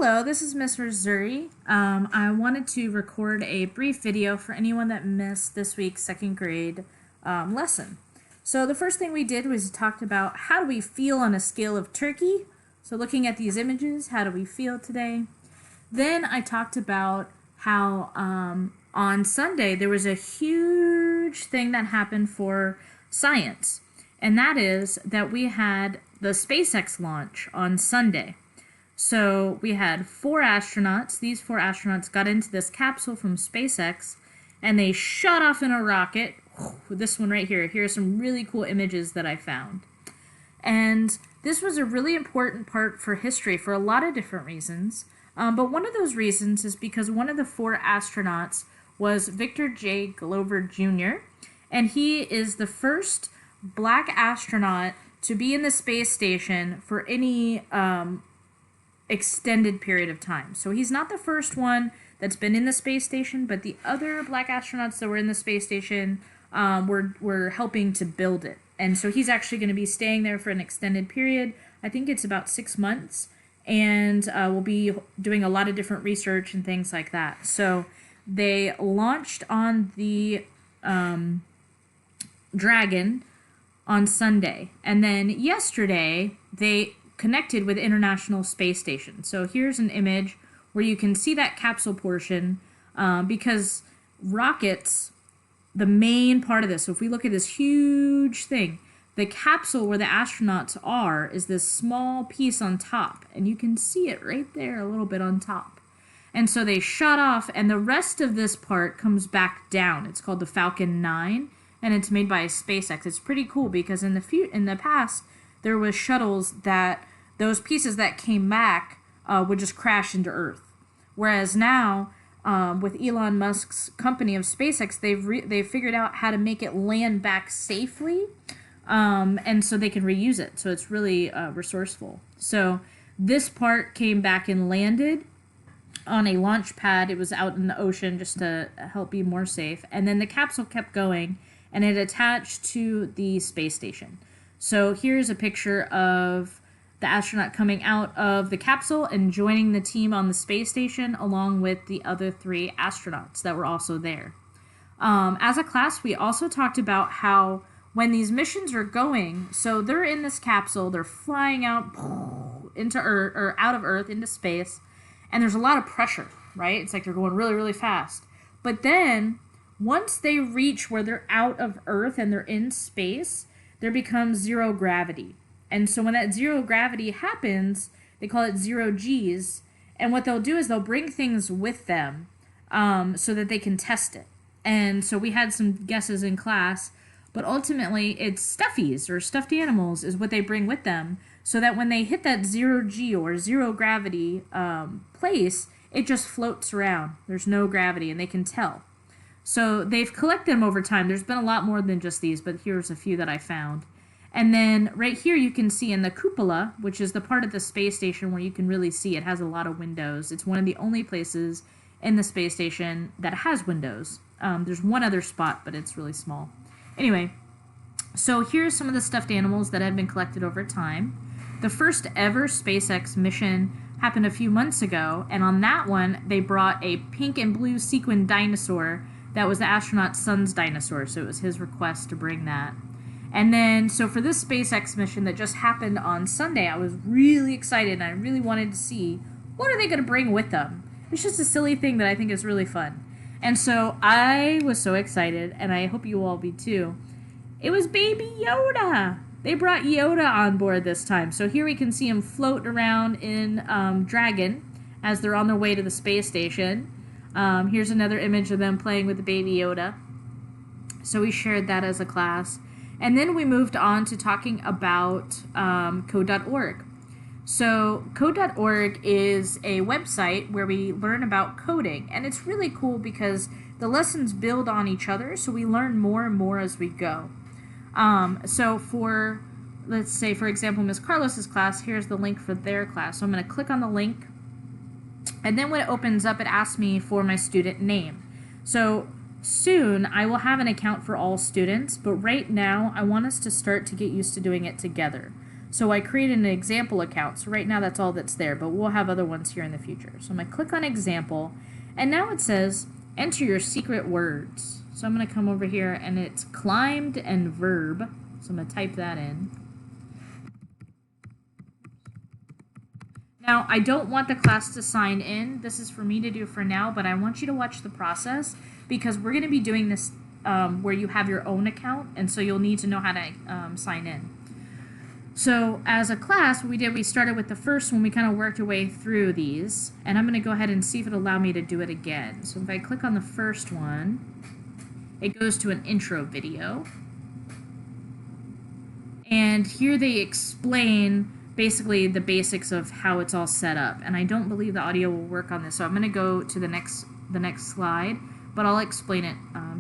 Hello, this is Miss Missouri. I wanted to record a brief video for anyone that missed this week's second grade lesson. So the first thing we did was talked about how do we feel on a scale of turkey. So looking at these images, how do we feel today? Then I talked about how on Sunday there was a huge thing that happened for science. And that is that we had the Spacex launch on Sunday. So we had 4 astronauts. These 4 astronauts got into this capsule from SpaceX, and they shot off in a rocket. This one right here. Here are some really cool images that I found. And this was a really important part for history for a lot of different reasons. But one of those reasons is because one of the 4 astronauts was Victor J. Glover Jr., and he is the first black astronaut to be in the space station for any extended period of time. So he's not the first one that's been in the space station, but the other black astronauts that were in the space station were helping to build it. And so he's actually going to be staying there for an extended period. I think it's about 6 months, and we'll be doing a lot of different research and things like that. So they launched on the Dragon on Sunday, and then yesterday they connected with International Space Station. So here's an image where you can see that capsule portion because rockets, the main part of this, so if we look at this huge thing, the capsule where the astronauts are is this small piece on top, and you can see it right there a little bit on top. And so they shot off, and the rest of this part comes back down. It's called the Falcon 9, and it's made by SpaceX. It's pretty cool because in the past, there was shuttles that those pieces that came back would just crash into Earth. Whereas now, with Elon Musk's company of SpaceX, they've figured out how to make it land back safely, and so they can reuse it. So it's really resourceful. So this part came back and landed on a launch pad. It was out in the ocean just to help be more safe. And then the capsule kept going, and it attached to the space station. So here's a picture of the astronaut coming out of the capsule and joining the team on the space station along with the other 3 astronauts that were also there. As a class, we also talked about how when these missions are going, so they're in this capsule, they're flying out into Earth, or out of Earth into space, and there's a lot of pressure, right? It's like they're going really, really fast. But then once they reach where they're out of Earth and they're in space, there becomes zero gravity. And so when that zero gravity happens, they call it 0 G's. And what they'll do is they'll bring things with them so that they can test it. And so we had some guesses in class, but ultimately it's stuffies or stuffed animals is what they bring with them, so that when they hit that 0 G or zero gravity place, it just floats around. There's no gravity, and they can tell. So they've collected them over time. There's been a lot more than just these, but here's a few that I found. And then right here you can see in the cupola, which is the part of the space station where you can really see it has a lot of windows. It's one of the only places in the space station that has windows. There's one other spot, but it's really small. Anyway, so here's some of the stuffed animals that have been collected over time. The first ever SpaceX mission happened a few months ago, and on that one they brought a pink and blue sequin dinosaur that was the astronaut's son's dinosaur, so it was his request to bring that. And then, so for this SpaceX mission that just happened on Sunday, I was really excited, and I really wanted to see what are they going to bring with them. It's just a silly thing that I think is really fun. And so I was so excited, and I hope you will all be too. It was Baby Yoda! They brought Yoda on board this time. So here we can see him float around in Dragon as they're on their way to the space station. Here's another image of them playing with the Baby Yoda. So we shared that as a class. And then we moved on to talking about code.org. So code.org is a website where we learn about coding. And it's really cool because the lessons build on each other, so we learn more and more as we go. So for, let's say, for example, Miss Carlos's class, here's the link for their class. So I'm going to click on the link. And then when it opens up, it asks me for my student name. So soon I will have an account for all students, but right now I want us to start to get used to doing it together. So I created an example account. So right now that's all that's there, but we'll have other ones here in the future. So I'm going to click on example, and now it says enter your secret words. So I'm going to come over here, and it's climbed and verb. So I'm going to type that in. Now, I don't want the class to sign in. This is for me to do for now, but I want you to watch the process because we're going to be doing this where you have your own account, and so you'll need to know how to sign in. So as a class, what we did, we started with the first one. We kind of worked our way through these, and I'm going to go ahead and see if it'll allow me to do it again. So if I click on the first one, it goes to an intro video. And here they explain basically the basics of how it's all set up. And I don't believe the audio will work on this, so I'm going to go to the next slide, but I'll explain it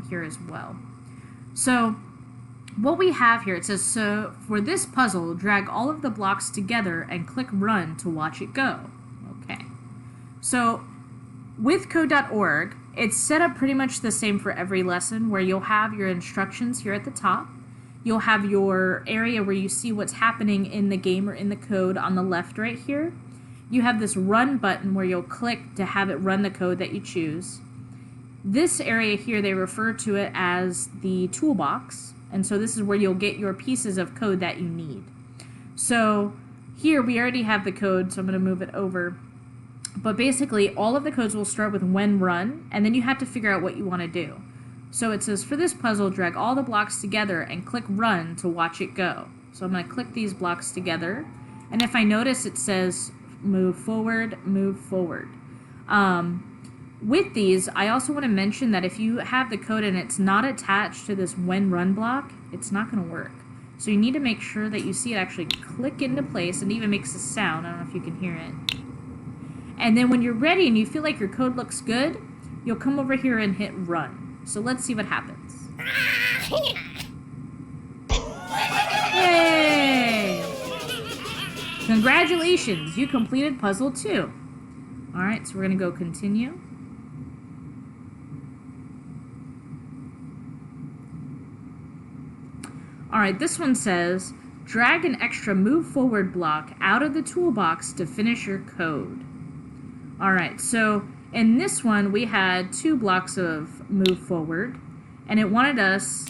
here as well. So what we have here, it says, so for this puzzle, drag all of the blocks together and click run to watch it go. Okay. So with code.org, it's set up pretty much the same for every lesson, where you'll have your instructions here at the top. You'll have your area where you see what's happening in the game or in the code on the left right here. You have this run button where you'll click to have it run the code that you choose. This area here, they refer to it as the toolbox. And so this is where you'll get your pieces of code that you need. So here we already have the code, so I'm going to move it over. But basically, all of the codes will start with when run, and then you have to figure out what you want to do. So it says, for this puzzle, drag all the blocks together and click run to watch it go. So I'm going to click these blocks together. And if I notice, it says move forward, move forward. With these, I also want to mention that if you have the code and it's not attached to this when run block, it's not going to work. So you need to make sure that you see it actually click into place, and it even makes a sound. I don't know if you can hear it. And then when you're ready and you feel like your code looks good, you'll come over here and hit run. So let's see what happens. Yay! Congratulations, you completed puzzle 2. Alright, so we're going to go continue. Alright, this one says, drag an extra move forward block out of the toolbox to finish your code. Alright, so in this one we had 2 blocks of move forward, and it wanted us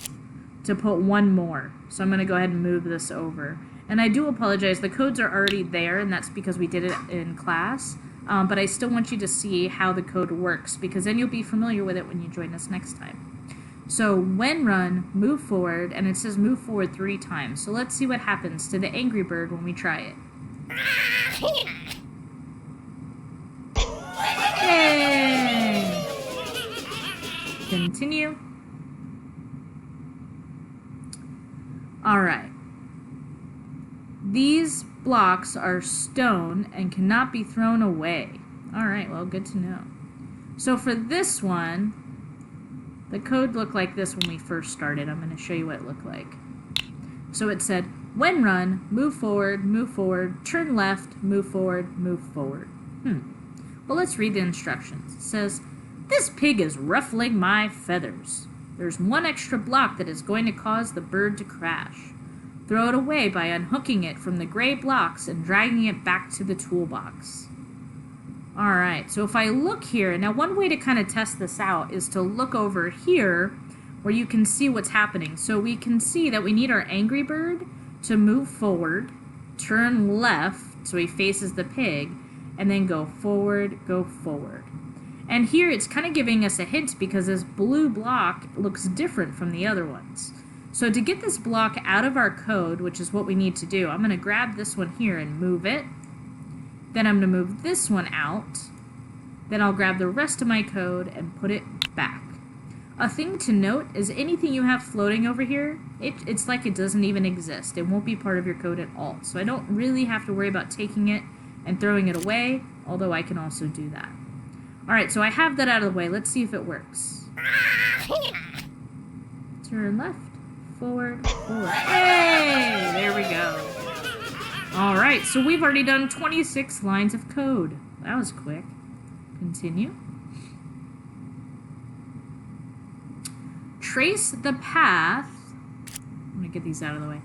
to put 1 more. So I'm going to go ahead and move this over. And I do apologize, the codes are already there, and that's because we did it in class. But I still want you to see how the code works, because then you'll be familiar with it when you join us next time. So when run, move forward, and it says move forward 3 times. So let's see what happens to the Angry Bird when we try it. Yay! Continue. Alright. These blocks are stone and cannot be thrown away. Alright, well, good to know. So for this one, the code looked like this when we first started. I'm going to show you what it looked like. So it said, when run, move forward, turn left, move forward, move forward. Well, let's read the instructions. It says, this pig is ruffling my feathers. There's 1 extra block that is going to cause the bird to crash. Throw it away by unhooking it from the gray blocks and dragging it back to the toolbox. Alright, so if I look here, now one way to kind of test this out is to look over here where you can see what's happening. So we can see that we need our Angry Bird to move forward, turn left so he faces the pig, and then go forward, go forward. And here it's kind of giving us a hint because this blue block looks different from the other ones. So to get this block out of our code, which is what we need to do, I'm going to grab this one here and move it. Then I'm going to move this one out. Then I'll grab the rest of my code and put it back. A thing to note is anything you have floating over here, it's like it doesn't even exist. It won't be part of your code at all. So I don't really have to worry about taking it and throwing it away, although I can also do that. Alright, so I have that out of the way. Let's see if it works. Turn left, forward, forward. Hey! There we go. Alright, so we've already done 26 lines of code. That was quick. Continue. Trace the path. I'm going to get these out of the way.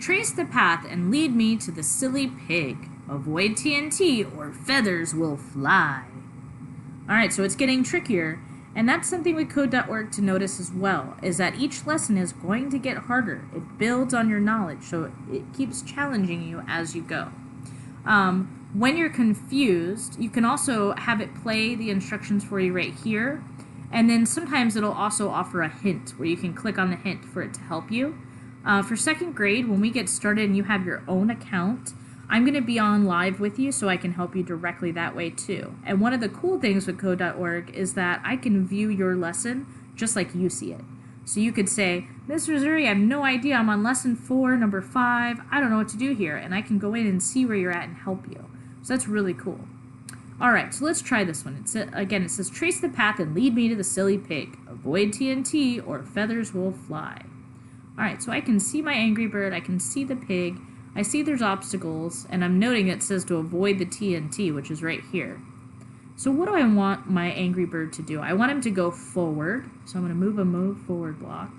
Trace the path and lead me to the silly pig. Avoid TNT or feathers will fly. Alright, so it's getting trickier, and that's something with code.org to notice as well, is that each lesson is going to get harder. It builds on your knowledge, so it keeps challenging you as you go. When you're confused, you can also have it play the instructions for you right here, and then sometimes it'll also offer a hint where you can click on the hint for it to help you. For second grade, when we get started and you have your own account, I'm going to be on live with you so I can help you directly that way too. And one of the cool things with code.org is that I can view your lesson just like you see it. So you could say, Ms. Rosuri, I have no idea. I'm on lesson 4, number 5. I don't know what to do here. And I can go in and see where you're at and help you. So that's really cool. All right, so let's try this one. It says, trace the path and lead me to the silly pig. Avoid TNT or feathers will fly. All right, so I can see my Angry Bird. I can see the pig. I see there's obstacles, and I'm noting it says to avoid the TNT, which is right here. So what do I want my Angry Bird to do? I want him to go forward, so I'm going to move a move forward block.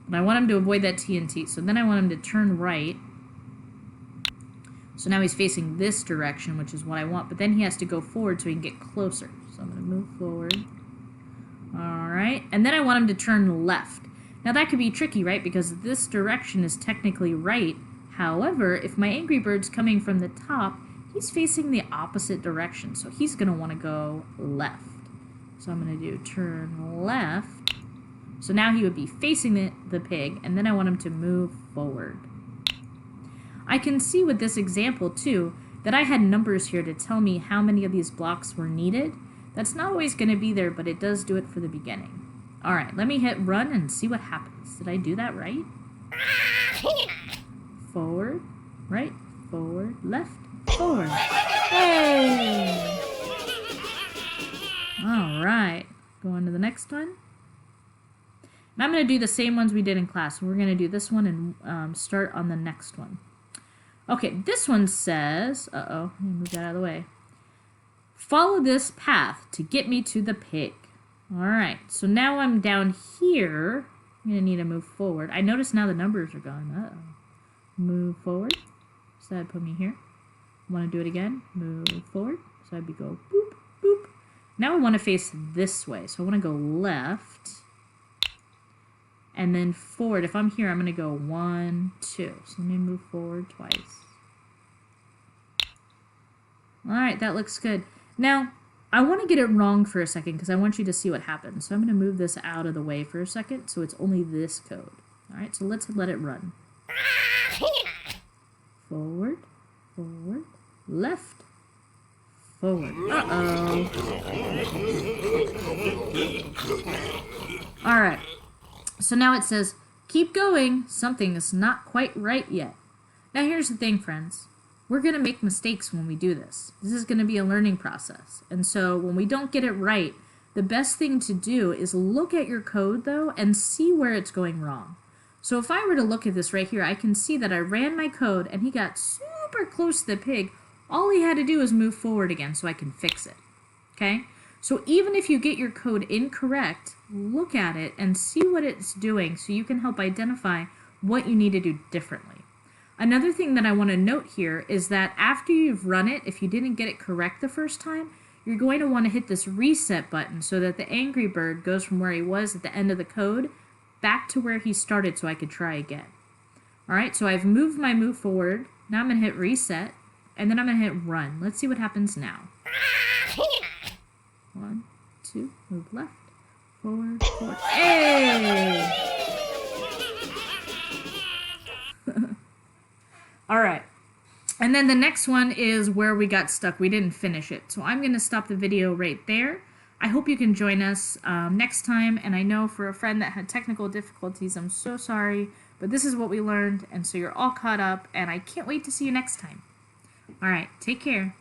And I want him to avoid that TNT, so then I want him to turn right. So now he's facing this direction, which is what I want, but then he has to go forward so he can get closer. So I'm going to move forward. All right, and then I want him to turn left. Now that could be tricky, right? Because this direction is technically right. However, if my Angry Bird's coming from the top, he's facing the opposite direction. So he's going to want to go left. So I'm going to do turn left. So now he would be facing the pig, and then I want him to move forward. I can see with this example, too, that I had numbers here to tell me how many of these blocks were needed. That's not always going to be there, but it does do it for the beginning. All right, let me hit run and see what happens. Did I do that right? Forward, right, forward, left, forward. Hey! All right, go on to the next one. And I'm going to do the same ones we did in class. We're going to do this one and start on the next one. Okay, this one says, let me move that out of the way. Follow this path to get me to the pig. All right, so now I'm down here. I'm going to need to move forward. I notice now the numbers are gone. Uh-oh. Move forward. So that'd put me here. Want to do it again. Move forward. So I'd be go boop, boop. Now I want to face this way. So I want to go left. And then forward. If I'm here, I'm going to go 1, 2. So let me move forward twice. All right, that looks good. Now, I want to get it wrong for a second because I want you to see what happens. So I'm going to move this out of the way for a second so it's only this code. All right, so let's let it run. Forward, forward, left, forward. Uh-oh. All right, so now it says, keep going. Something is not quite right yet. Now here's the thing, friends. We're going to make mistakes when we do this. This is going to be a learning process. And so when we don't get it right, the best thing to do is look at your code, though, and see where it's going wrong. So if I were to look at this right here, I can see that I ran my code, and he got super close to the pig. All he had to do was move forward again so I can fix it. Okay? So even if you get your code incorrect, look at it and see what it's doing so you can help identify what you need to do differently. Another thing that I want to note here is that after you've run it, if you didn't get it correct the first time, you're going to want to hit this reset button so that the Angry Bird goes from where he was at the end of the code back to where he started so I could try again. All right, so I've moved my move forward. Now I'm going to hit reset, and then I'm going to hit run. Let's see what happens now. 1, 2, move left, forward, forward. Hey! All right, and then the next one is where we got stuck. We didn't finish it, so I'm going to stop the video right there. I hope you can join us next time, and I know for a friend that had technical difficulties, I'm so sorry, but this is what we learned, and so you're all caught up, and I can't wait to see you next time. All right, take care.